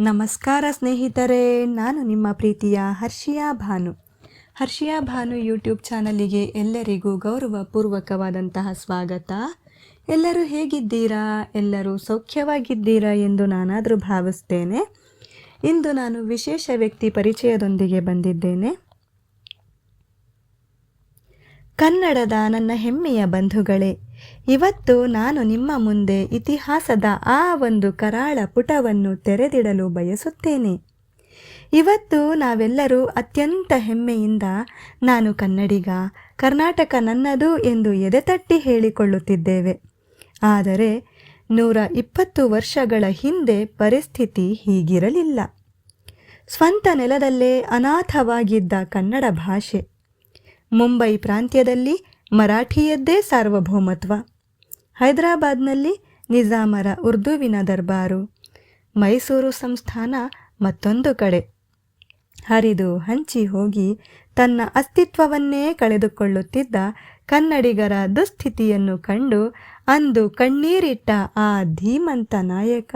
ನಮಸ್ಕಾರ ಸ್ನೇಹಿತರೆ, ನಾನು ನಿಮ್ಮ ಪ್ರೀತಿಯ ಹರ್ಷಿಯಾ ಭಾನು ಯೂಟ್ಯೂಬ್ ಚಾನಲಿಗೆ ಎಲ್ಲರಿಗೂ ಗೌರವಪೂರ್ವಕವಾದಂತಹ ಸ್ವಾಗತ. ಎಲ್ಲರೂ ಹೇಗಿದ್ದೀರಾ? ಎಲ್ಲರೂ ಸೌಖ್ಯವಾಗಿದ್ದೀರಾ ಎಂದು ನಾನಾದರೂ ಭಾವಿಸ್ತೇನೆ. ಇಂದು ನಾನು ವಿಶೇಷ ವ್ಯಕ್ತಿ ಪರಿಚಯದೊಂದಿಗೆ ಬಂದಿದ್ದೇನೆ. ಕನ್ನಡದ ನನ್ನ ಹೆಮ್ಮೆಯ ಬಂಧುಗಳೇ, ಇವತ್ತು ನಾನು ನಿಮ್ಮ ಮುಂದೆ ಇತಿಹಾಸದ ಆ ಒಂದು ಕರಾಳ ಪುಟವನ್ನು ತೆರೆದಿಡಲು ಬಯಸುತ್ತೇನೆ. ಇವತ್ತು ನಾವೆಲ್ಲರೂ ಅತ್ಯಂತ ಹೆಮ್ಮೆಯಿಂದ ನಾನು ಕನ್ನಡಿಗ, ಕರ್ನಾಟಕ ನನ್ನದು ಎಂದು ಎದೆತಟ್ಟಿ ಹೇಳಿಕೊಳ್ಳುತ್ತಿದ್ದೇವೆ. ಆದರೆ 120 ವರ್ಷಗಳ ಹಿಂದೆ ಪರಿಸ್ಥಿತಿ ಹೀಗಿರಲಿಲ್ಲ. ಸ್ವಂತ ನೆಲದಲ್ಲೇ ಅನಾಥವಾಗಿದ್ದ ಕನ್ನಡ ಭಾಷೆ, ಮುಂಬೈ ಪ್ರಾಂತ್ಯದಲ್ಲಿ ಮರಾಠಿಯದ್ದೇ ಸಾರ್ವಭೌಮತ್ವ, ಹೈದರಾಬಾದ್ನಲ್ಲಿ ನಿಜಾಮರ ಉರ್ದುವಿನ ದರ್ಬಾರು, ಮೈಸೂರು ಸಂಸ್ಥಾನ ಮತ್ತೊಂದು ಕಡೆ. ಹರಿದು ಹಂಚಿ ಹೋಗಿ ತನ್ನ ಅಸ್ತಿತ್ವವನ್ನೇ ಕಳೆದುಕೊಳ್ಳುತ್ತಿದ್ದ ಕನ್ನಡಿಗರ ದುಸ್ಥಿತಿಯನ್ನು ಕಂಡು ಅಂದು ಕಣ್ಣೀರಿಟ್ಟ ಆ ಧೀಮಂತ ನಾಯಕ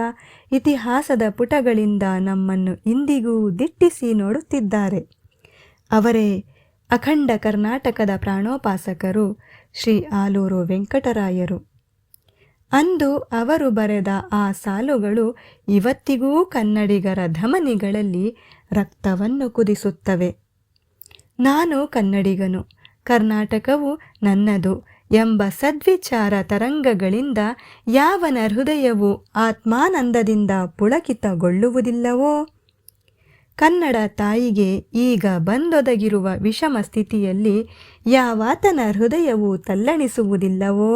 ಇತಿಹಾಸದ ಪುಟಗಳಿಂದ ನಮ್ಮನ್ನು ಇಂದಿಗೂ ದಿಟ್ಟಿಸಿ ನೋಡುತ್ತಿದ್ದಾರೆ. ಅವರೇ ಅಖಂಡ ಕರ್ನಾಟಕದ ಪ್ರಾಣೋಪಾಸಕರು ಶ್ರೀ ಆಲೂರು ವೆಂಕಟರಾಯರು. ಅಂದು ಅವರು ಬರೆದ ಆ ಸಾಲುಗಳು ಇವತ್ತಿಗೂ ಕನ್ನಡಿಗರ ಧಮನಿಗಳಲ್ಲಿ ರಕ್ತವನ್ನು ಕುದಿಸುತ್ತವೆ. ನಾನು ಕನ್ನಡಿಗನು, ಕರ್ನಾಟಕವು ನನ್ನದು ಎಂಬ ಸದ್ವಿಚಾರ ತರಂಗಗಳಿಂದ ಯಾವನ ಹೃದಯವು ಆತ್ಮಾನಂದದಿಂದ ಪುಳಕಿತಗೊಳ್ಳುವುದಿಲ್ಲವೋ, ಕನ್ನಡ ತಾಯಿಗೆ ಈಗ ಬಂದೊದಗಿರುವ ವಿಷಮ ಸ್ಥಿತಿಯಲ್ಲಿ ಯಾವಾತನ ಹೃದಯವು ತಲ್ಲಣಿಸುವುದಿಲ್ಲವೋ,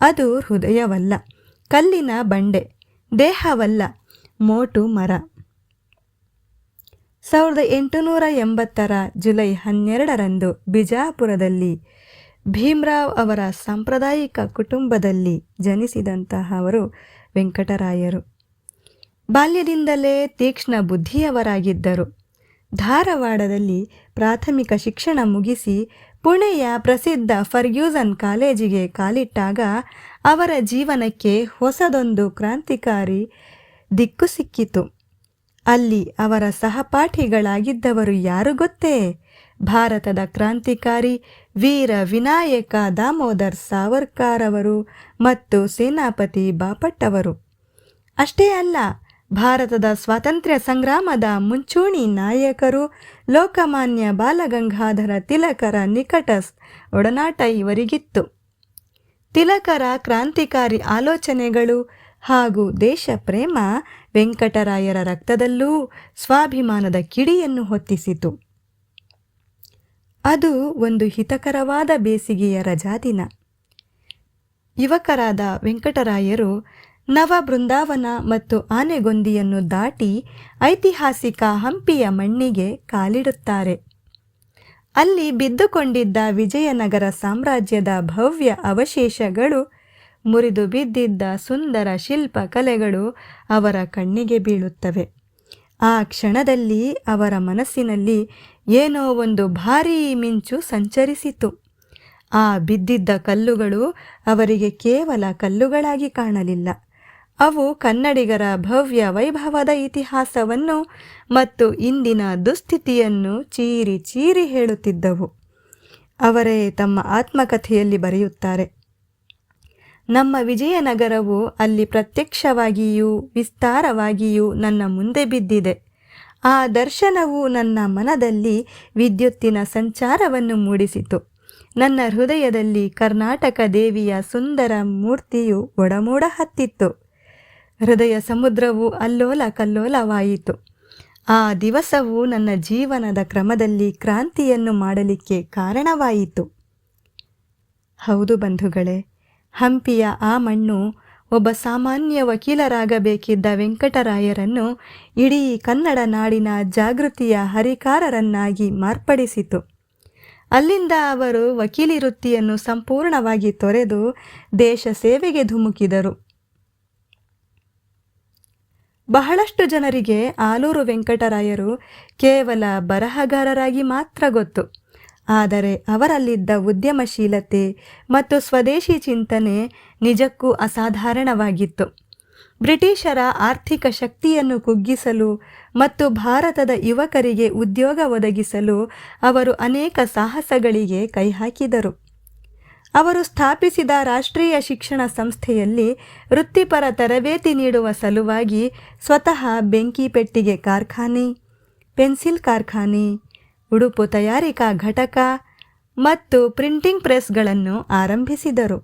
ಅದು ಹೃದಯವಲ್ಲ, ಕಲ್ಲಿನ ಬಂಡೆ, ದೇಹವಲ್ಲ, ಮೋಟು ಮರ. 1880 ಜುಲೈ 12 ಬಿಜಾಪುರದಲ್ಲಿ ಭೀಮರಾವ್ ಅವರ ಸಾಂಪ್ರದಾಯಿಕ ಕುಟುಂಬದಲ್ಲಿ ಜನಿಸಿದಂತಹವರು ವೆಂಕಟರಾಯರು. ಬಾಲ್ಯದಿಂದಲೇ ತೀಕ್ಷ್ಣ ಬುದ್ಧಿಯವರಾಗಿದ್ದರು. ಧಾರವಾಡದಲ್ಲಿ ಪ್ರಾಥಮಿಕ ಶಿಕ್ಷಣ ಮುಗಿಸಿ ಪುಣೆಯ ಪ್ರಸಿದ್ಧ ಫರ್ಗ್ಯೂಸನ್ ಕಾಲೇಜಿಗೆ ಕಾಲಿಟ್ಟಾಗ ಅವರ ಜೀವನಕ್ಕೆ ಹೊಸದೊಂದು ಕ್ರಾಂತಿಕಾರಿ ದಿಕ್ಕು ಸಿಕ್ಕಿತು. ಅಲ್ಲಿ ಅವರ ಸಹಪಾಠಿಗಳಾಗಿದ್ದವರು ಯಾರು ಗೊತ್ತೇ? ಭಾರತದ ಕ್ರಾಂತಿಕಾರಿ ವೀರ ವಿನಾಯಕ ದಾಮೋದರ್ ಸಾವರ್ಕರ್ ಅವರು ಮತ್ತು ಸೇನಾಪತಿ ಬಾಪಟ್ ಅವರು. ಅಷ್ಟೇ ಅಲ್ಲ, ಭಾರತದ ಸ್ವಾತಂತ್ರ್ಯ ಸಂಗ್ರಾಮದ ಮುಂಚೂಣಿ ನಾಯಕರು ಲೋಕಮಾನ್ಯ ಬಾಲಗಂಗಾಧರ ತಿಲಕರ ನಿಕಟ ಒಡನಾಟ ಇವರಿಗಿತ್ತು. ತಿಲಕರ ಕ್ರಾಂತಿಕಾರಿ ಆಲೋಚನೆಗಳು ಹಾಗೂ ದೇಶ ಪ್ರೇಮ ವೆಂಕಟರಾಯರ ರಕ್ತದಲ್ಲೂ ಸ್ವಾಭಿಮಾನದ ಕಿಡಿಯನ್ನು ಹೊತ್ತಿಸಿತು. ಅದು ಒಂದು ಹಿತಕರವಾದ ಬೇಸಿಗೆಯ ರಜಾದಿನ. ಯುವಕರಾದ ವೆಂಕಟರಾಯರು ನವ ಬೃಂದಾವನ ಮತ್ತು ಆನೆಗೊಂದಿಯನ್ನು ದಾಟಿ ಐತಿಹಾಸಿಕ ಹಂಪಿಯ ಮಣ್ಣಿಗೆ ಕಾಲಿಡುತ್ತಾರೆ. ಅಲ್ಲಿ ಬಿದ್ದುಕೊಂಡಿದ್ದ ವಿಜಯನಗರ ಸಾಮ್ರಾಜ್ಯದ ಭವ್ಯ ಅವಶೇಷಗಳು, ಮುರಿದು ಬಿದ್ದಿದ್ದ ಸುಂದರ ಶಿಲ್ಪ ಕಲೆಗಳು ಅವರ ಕಣ್ಣಿಗೆ ಬೀಳುತ್ತವೆ. ಆ ಕ್ಷಣದಲ್ಲಿ ಅವರ ಮನಸ್ಸಿನಲ್ಲಿ ಏನೋ ಒಂದು ಭಾರೀ ಮಿಂಚು ಸಂಚರಿಸಿತು. ಆ ಬಿದ್ದಿದ್ದ ಕಲ್ಲುಗಳು ಅವರಿಗೆ ಕೇವಲ ಕಲ್ಲುಗಳಾಗಿ ಕಾಣಲಿಲ್ಲ. ಅವು ಕನ್ನಡಿಗರ ಭವ್ಯ ವೈಭವದ ಇತಿಹಾಸವನ್ನು ಮತ್ತು ಇಂದಿನ ದುಸ್ಥಿತಿಯನ್ನು ಚೀರಿ ಚೀರಿ ಹೇಳುತ್ತಿದ್ದವು. ಅವರೇ ತಮ್ಮ ಆತ್ಮಕಥೆಯಲ್ಲಿ ಬರೆಯುತ್ತಾರೆ, ನಮ್ಮ ವಿಜಯನಗರವು ಅಲ್ಲಿ ಪ್ರತ್ಯಕ್ಷವಾಗಿಯೂ ವಿಸ್ತಾರವಾಗಿಯೂ ನನ್ನ ಮುಂದೆ ಬಿದ್ದಿದೆ. ಆ ದರ್ಶನವು ನನ್ನ ಮನದಲ್ಲಿ ವಿದ್ಯುತ್ತಿನ ಸಂಚಾರವನ್ನು ಮೂಡಿಸಿತು. ನನ್ನ ಹೃದಯದಲ್ಲಿ ಕರ್ನಾಟಕ ದೇವಿಯ ಸುಂದರ ಮೂರ್ತಿಯು ಒಡಮೂಡ ಹತ್ತಿತ್ತು. ಹೃದಯ ಸಮುದ್ರವು ಅಲ್ಲೋಲ ಕಲ್ಲೋಲವಾಯಿತು. ಆ ದಿವಸವು ನನ್ನ ಜೀವನದ ಕ್ರಮದಲ್ಲಿ ಕ್ರಾಂತಿಯನ್ನು ಮಾಡಲಿಕ್ಕೆ ಕಾರಣವಾಯಿತು. ಹೌದು ಬಂಧುಗಳೇ, ಹಂಪಿಯ ಆ ಮಣ್ಣು ಒಬ್ಬ ಸಾಮಾನ್ಯ ವಕೀಲರಾಗಬೇಕಿದ್ದ ವೆಂಕಟರಾಯರನ್ನು ಇಡೀ ಕನ್ನಡ ನಾಡಿನ ಜಾಗೃತಿಯ ಹರಿಕಾರರನ್ನಾಗಿ ಮಾರ್ಪಡಿಸಿತು. ಅಲ್ಲಿಂದ ಅವರು ವಕೀಲಿ ವೃತ್ತಿಯನ್ನು ಸಂಪೂರ್ಣವಾಗಿ ತೊರೆದು ದೇಶ ಸೇವೆಗೆ ಧುಮುಕಿದರು. ಬಹಳಷ್ಟು ಜನರಿಗೆ ಆಲೂರು ವೆಂಕಟರಾಯರು ಕೇವಲ ಬರಹಗಾರರಾಗಿ ಮಾತ್ರ ಗೊತ್ತು. ಆದರೆ ಅವರಲ್ಲಿದ್ದ ಉದ್ಯಮಶೀಲತೆ ಮತ್ತು ಸ್ವದೇಶಿ ಚಿಂತನೆ ನಿಜಕ್ಕೂ ಅಸಾಧಾರಣವಾಗಿತ್ತು. ಬ್ರಿಟಿಷರ ಆರ್ಥಿಕ ಶಕ್ತಿಯನ್ನು ಕುಗ್ಗಿಸಲು ಮತ್ತು ಭಾರತದ ಯುವಕರಿಗೆ ಉದ್ಯೋಗ ಒದಗಿಸಲು ಅವರು ಅನೇಕ ಸಾಹಸಗಳಿಗೆ ಕೈಹಾಕಿದರು. ಅವರು ಸ್ಥಾಪಿಸಿದ ರಾಷ್ಟ್ರೀಯ ಶಿಕ್ಷಣ ಸಂಸ್ಥೆಯಲ್ಲಿ ವೃತ್ತಿಪರ ತರಬೇತಿ ನೀಡುವ ಸಲುವಾಗಿ ಸ್ವತಃ ಬೆಂಕಿ ಪೆಟ್ಟಿಗೆ ಕಾರ್ಖಾನೆ, ಪೆನ್ಸಿಲ್ ಕಾರ್ಖಾನೆ, ಉಡುಪು ತಯಾರಿಕಾ ಘಟಕ ಮತ್ತು ಪ್ರಿಂಟಿಂಗ್ ಪ್ರೆಸ್ಗಳನ್ನು ಆರಂಭಿಸಿದರು.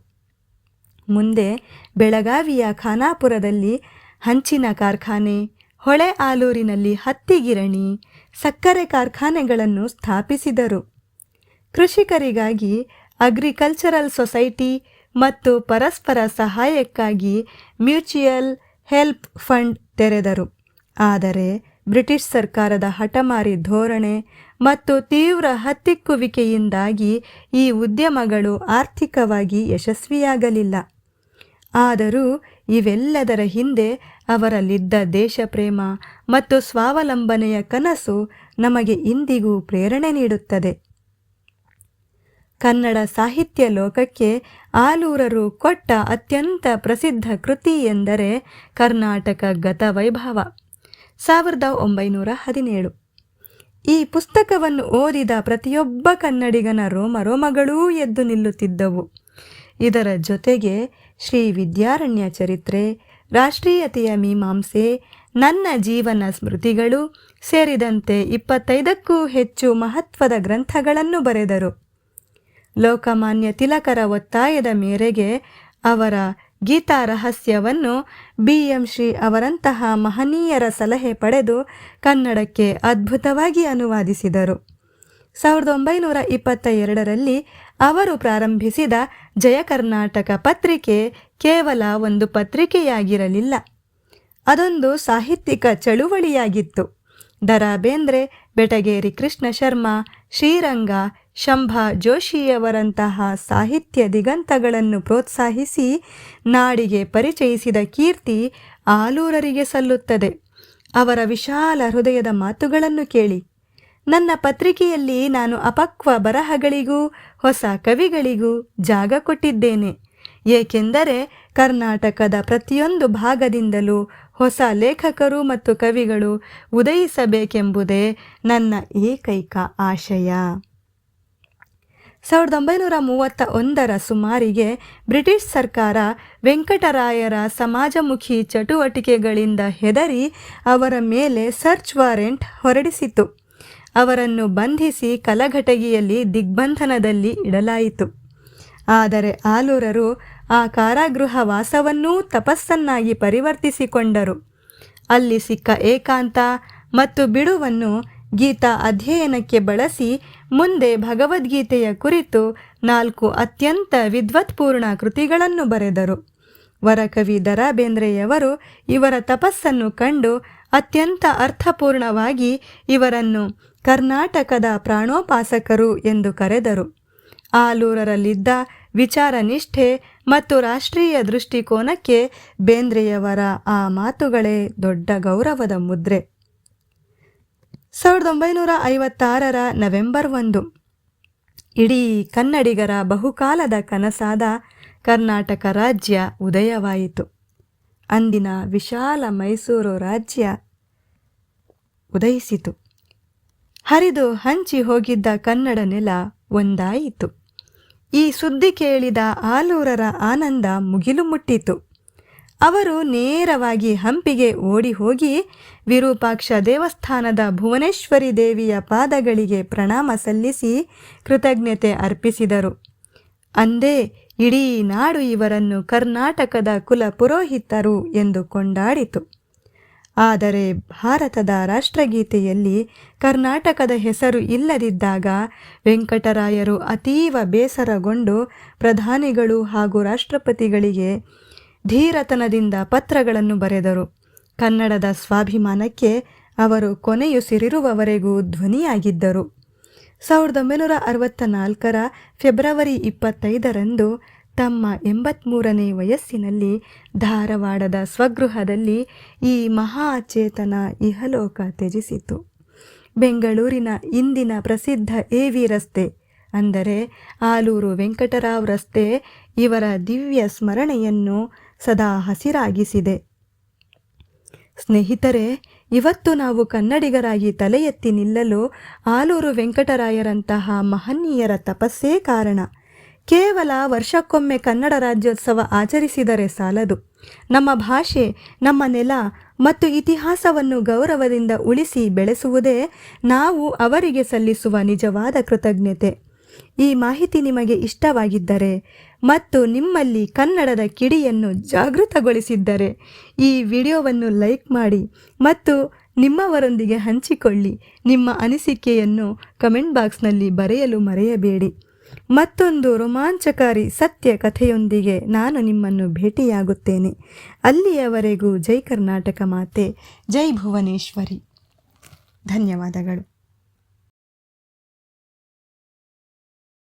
ಮುಂದೆ ಬೆಳಗಾವಿಯ ಖಾನಾಪುರದಲ್ಲಿ ಹಂಚಿನ ಕಾರ್ಖಾನೆ, ಹೊಳೆ ಆಲೂರಿನಲ್ಲಿ ಹತ್ತಿ ಗಿರಣಿ, ಸಕ್ಕರೆ ಕಾರ್ಖಾನೆಗಳನ್ನು ಸ್ಥಾಪಿಸಿದರು. ಕೃಷಿಕರಿಗಾಗಿ ಅಗ್ರಿಕಲ್ಚರಲ್ ಸೊಸೈಟಿ ಮತ್ತು ಪರಸ್ಪರ ಸಹಾಯಕ್ಕಾಗಿ ಮ್ಯೂಚುಯಲ್ ಹೆಲ್ಪ್ ಫಂಡ್ ತೆರೆದರು. ಆದರೆ ಬ್ರಿಟಿಷ್ ಸರ್ಕಾರದ ಹಠಮಾರಿ ಧೋರಣೆ ಮತ್ತು ತೀವ್ರ ಹತ್ತಿಕ್ಕುವಿಕೆಯಿಂದಾಗಿ ಈ ಉದ್ಯಮಗಳು ಆರ್ಥಿಕವಾಗಿ ಯಶಸ್ವಿಯಾಗಲಿಲ್ಲ. ಆದರೂ ಇವೆಲ್ಲದರ ಹಿಂದೆ ಅವರಲ್ಲಿದ್ದ ದೇಶಪ್ರೇಮ ಮತ್ತು ಸ್ವಾವಲಂಬನೆಯ ಕನಸು ನಮಗೆ ಇಂದಿಗೂ ಪ್ರೇರಣೆ ನೀಡುತ್ತದೆ. ಕನ್ನಡ ಸಾಹಿತ್ಯ ಲೋಕಕ್ಕೆ ಆಲೂರರು ಕೊಟ್ಟ ಅತ್ಯಂತ ಪ್ರಸಿದ್ಧ ಕೃತಿ ಎಂದರೆ ಕರ್ನಾಟಕ ಗತವೈಭವ 1917. ಈ ಪುಸ್ತಕವನ್ನು ಓದಿದ ಪ್ರತಿಯೊಬ್ಬ ಕನ್ನಡಿಗನ ರೋಮಗಳೂ ಎದ್ದು ನಿಲ್ಲುತ್ತಿದ್ದವು. ಇದರ ಜೊತೆಗೆ ಶ್ರೀ ವಿದ್ಯಾರಣ್ಯ ಚರಿತ್ರೆ, ರಾಷ್ಟ್ರೀಯತೆಯ ಮೀಮಾಂಸೆ, ನನ್ನ ಜೀವನ ಸ್ಮೃತಿಗಳು ಸೇರಿದಂತೆ 25ಕ್ಕೂ ಹೆಚ್ಚು ಮಹತ್ವದ ಗ್ರಂಥಗಳನ್ನು ಬರೆದರು. ಲೋಕಮಾನ್ಯ ತಿಲಕರ ಒತ್ತಾಯದ ಮೇರೆಗೆ ಅವರ ಗೀತಾ ರಹಸ್ಯವನ್ನು BM ಶ್ರೀ ಅವರಂತಹ ಮಹನೀಯರ ಸಲಹೆ ಪಡೆದು ಕನ್ನಡಕ್ಕೆ ಅದ್ಭುತವಾಗಿ ಅನುವಾದಿಸಿದರು. 1922ರಲ್ಲಿ ಅವರು ಪ್ರಾರಂಭಿಸಿದ ಜಯ ಕರ್ನಾಟಕ ಪತ್ರಿಕೆ ಕೇವಲ ಒಂದು ಪತ್ರಿಕೆಯಾಗಿರಲಿಲ್ಲ, ಅದೊಂದು ಸಾಹಿತ್ಯಿಕ ಚಳುವಳಿಯಾಗಿತ್ತು. ದ.ರಾ ಬೇಂದ್ರೆ, ಬೆಟಗೇರಿ ಕೃಷ್ಣ ಶರ್ಮಾ, ಶ್ರೀರಂಗ, ಶಂಭಾ ಜೋಶಿಯವರಂತಹ ಸಾಹಿತ್ಯ ದಿಗಂತಗಳನ್ನು ಪ್ರೋತ್ಸಾಹಿಸಿ ನಾಡಿಗೆ ಪರಿಚಯಿಸಿದ ಕೀರ್ತಿ ಆಲೂರರಿಗೆ ಸಲ್ಲುತ್ತದೆ. ಅವರ ವಿಶಾಲ ಹೃದಯದ ಮಾತುಗಳನ್ನು ಕೇಳಿ. ನನ್ನ ಪತ್ರಿಕೆಯಲ್ಲಿ ನಾನು ಅಪಕ್ವ ಬರಹಗಳಿಗೂ ಹೊಸ ಕವಿಗಳಿಗೂ ಜಾಗ ಕೊಟ್ಟಿದ್ದೇನೆ. ಏಕೆಂದರೆ ಕರ್ನಾಟಕದ ಪ್ರತಿಯೊಂದು ಭಾಗದಿಂದಲೂ ಹೊಸ ಲೇಖಕರು ಮತ್ತು ಕವಿಗಳು ಉದಯಿಸಬೇಕೆಂಬುದೇ ನನ್ನ ಏಕೈಕ ಆಶಯ. 1931ರ ಸುಮಾರಿಗೆ ಬ್ರಿಟಿಷ್ ಸರ್ಕಾರ ವೆಂಕಟರಾಯರ ಸಮಾಜಮುಖಿ ಚಟುವಟಿಕೆಗಳಿಂದ ಹೆದರಿ ಅವರ ಮೇಲೆ ಸರ್ಚ್ ವಾರೆಂಟ್ ಹೊರಡಿಸಿತು. ಅವರನ್ನು ಬಂಧಿಸಿ ಕಲಘಟಗಿಯಲ್ಲಿ ದಿಗ್ಬಂಧನದಲ್ಲಿ ಇಡಲಾಯಿತು. ಆದರೆ ಆಲೂರರು ಆ ಕಾರಾಗೃಹ ವಾಸವನ್ನೂ ತಪಸ್ಸನ್ನಾಗಿ ಪರಿವರ್ತಿಸಿಕೊಂಡರು. ಅಲ್ಲಿ ಸಿಕ್ಕ ಏಕಾಂತ ಮತ್ತು ಬಿಡುವನ್ನು ಗೀತಾ ಅಧ್ಯಯನಕ್ಕೆ ಬಳಸಿ ಮುಂದೆ ಭಗವದ್ಗೀತೆಯ ಕುರಿತು 4 ಅತ್ಯಂತ ವಿದ್ವತ್ಪೂರ್ಣ ಕೃತಿಗಳನ್ನು ಬರೆದರು. ವರಕವಿ ದ.ರಾ ಬೇಂದ್ರೆಯವರು ಇವರ ತಪಸ್ಸನ್ನು ಕಂಡು ಅತ್ಯಂತ ಅರ್ಥಪೂರ್ಣವಾಗಿ ಇವರನ್ನು ಕರ್ನಾಟಕದ ಪ್ರಾಣೋಪಾಸಕರು ಎಂದು ಕರೆದರು. ಆಲೂರರಲ್ಲಿದ್ದ ವಿಚಾರ ನಿಷ್ಠೆ ಮತ್ತು ರಾಷ್ಟ್ರೀಯ ದೃಷ್ಟಿಕೋನಕ್ಕೆ ಬೇಂದ್ರೆಯವರ ಆ ಮಾತುಗಳೇ ದೊಡ್ಡ ಗೌರವದ ಮುದ್ರೆ. 1956ರ ನವೆಂಬರ್ 1 ಇಡೀ ಕನ್ನಡಿಗರ ಬಹುಕಾಲದ ಕನಸಾದ ಕರ್ನಾಟಕ ರಾಜ್ಯ ಉದಯವಾಯಿತು. ಅಂದಿನ ವಿಶಾಲ ಮೈಸೂರು ರಾಜ್ಯ ಉದಯಿಸಿತು. ಹರಿದು ಹಂಚಿ ಹೋಗಿದ್ದ ಕನ್ನಡ ನೆಲ ಒಂದಾಯಿತು. ಈ ಸುದ್ದಿ ಕೇಳಿದ ಆಲೂರರ ಆನಂದ ಮುಗಿಲು ಮುಟ್ಟಿತು. ಅವರು ನೇರವಾಗಿ ಹಂಪಿಗೆ ಓಡಿ ಹೋಗಿ ವಿರೂಪಾಕ್ಷ ದೇವಸ್ಥಾನದ ಭುವನೇಶ್ವರಿ ದೇವಿಯ ಪಾದಗಳಿಗೆ ಪ್ರಣಾಮ ಸಲ್ಲಿಸಿ ಕೃತಜ್ಞತೆ ಅರ್ಪಿಸಿದರು. ಅಂದೇ ಇಡೀ ನಾಡು ಇವರನ್ನು ಕರ್ನಾಟಕದ ಕುಲ ಪುರೋಹಿತರು ಎಂದು ಕೊಂಡಾಡಿತು. ಆದರೆ ಭಾರತದ ರಾಷ್ಟ್ರಗೀತೆಯಲ್ಲಿ ಕರ್ನಾಟಕದ ಹೆಸರು ಇಲ್ಲದಿದ್ದಾಗ ವೆಂಕಟರಾಯರು ಅತೀವ ಬೇಸರಗೊಂಡು ಪ್ರಧಾನಿಗಳು ಹಾಗೂ ರಾಷ್ಟ್ರಪತಿಗಳಿಗೆ ಧೀರತನದಿಂದ ಪತ್ರಗಳನ್ನು ಬರೆದರು. ಕನ್ನಡದ ಸ್ವಾಭಿಮಾನಕ್ಕೆ ಅವರು ಕೊನೆಯುಸಿರಿರುವವರೆಗೂ ಧ್ವನಿಯಾಗಿದ್ದರು. 1964ರ ಫೆಬ್ರವರಿ 25ರಂದು ತಮ್ಮ 83ನೇ ವಯಸ್ಸಿನಲ್ಲಿ ಧಾರವಾಡದ ಸ್ವಗೃಹದಲ್ಲಿ ಈ ಮಹಾಚೇತನ ಇಹಲೋಕ ತ್ಯಜಿಸಿತು. ಬೆಂಗಳೂರಿನ ಇಂದಿನ ಪ್ರಸಿದ್ಧ AV ರಸ್ತೆ ಅಂದರೆ ಆಲೂರು ವೆಂಕಟರಾವ್ ರಸ್ತೆ ಇವರ ದಿವ್ಯ ಸ್ಮರಣೆಯನ್ನು ಸದಾ ಹಸಿರಾಗಿಸಿದೆ. ಸ್ನೇಹಿತರೆ, ಇವತ್ತು ನಾವು ಕನ್ನಡಿಗರಾಗಿ ತಲೆ ಎತ್ತಿ ನಿಲ್ಲಲು ಆಲೂರು ವೆಂಕಟರಾಯರಂತಹ ಮಹನೀಯರ ತಪಸ್ಸೇ ಕಾರಣ. ಕೇವಲ ವರ್ಷಕ್ಕೊಮ್ಮೆ ಕನ್ನಡ ರಾಜ್ಯೋತ್ಸವ ಆಚರಿಸಿದರೆ ಸಾಲದು. ನಮ್ಮ ಭಾಷೆ, ನಮ್ಮ ನೆಲ ಮತ್ತು ಇತಿಹಾಸವನ್ನು ಗೌರವದಿಂದ ಉಳಿಸಿ ಬೆಳೆಸುವುದೇ ನಾವು ಅವರಿಗೆ ಸಲ್ಲಿಸುವ ನಿಜವಾದ ಕೃತಜ್ಞತೆ. ಈ ಮಾಹಿತಿ ನಿಮಗೆ ಇಷ್ಟವಾಗಿದ್ದರೆ ಮತ್ತು ನಿಮ್ಮಲ್ಲಿ ಕನ್ನಡದ ಕಿಡಿಯನ್ನು ಜಾಗೃತಗೊಳಿಸಿದ್ದರೆ ಈ ವಿಡಿಯೋವನ್ನು ಲೈಕ್ ಮಾಡಿ ಮತ್ತು ನಿಮ್ಮವರೊಂದಿಗೆ ಹಂಚಿಕೊಳ್ಳಿ. ನಿಮ್ಮ ಅನಿಸಿಕೆಯನ್ನು ಕಮೆಂಟ್ ಬಾಕ್ಸ್ನಲ್ಲಿ ಬರೆಯಲು ಮರೆಯಬೇಡಿ. ಮತ್ತೊಂದು ರೋಮಾಂಚಕಾರಿ ಸತ್ಯ ಕಥೆಯೊಂದಿಗೆ ನಾನು ನಿಮ್ಮನ್ನು ಭೇಟಿಯಾಗುತ್ತೇನೆ. ಅಲ್ಲಿಯವರೆಗೂ ಜೈ ಕರ್ನಾಟಕ ಮಾತೆ, ಜೈ ಭುವನೇಶ್ವರಿ. ಧನ್ಯವಾದಗಳು.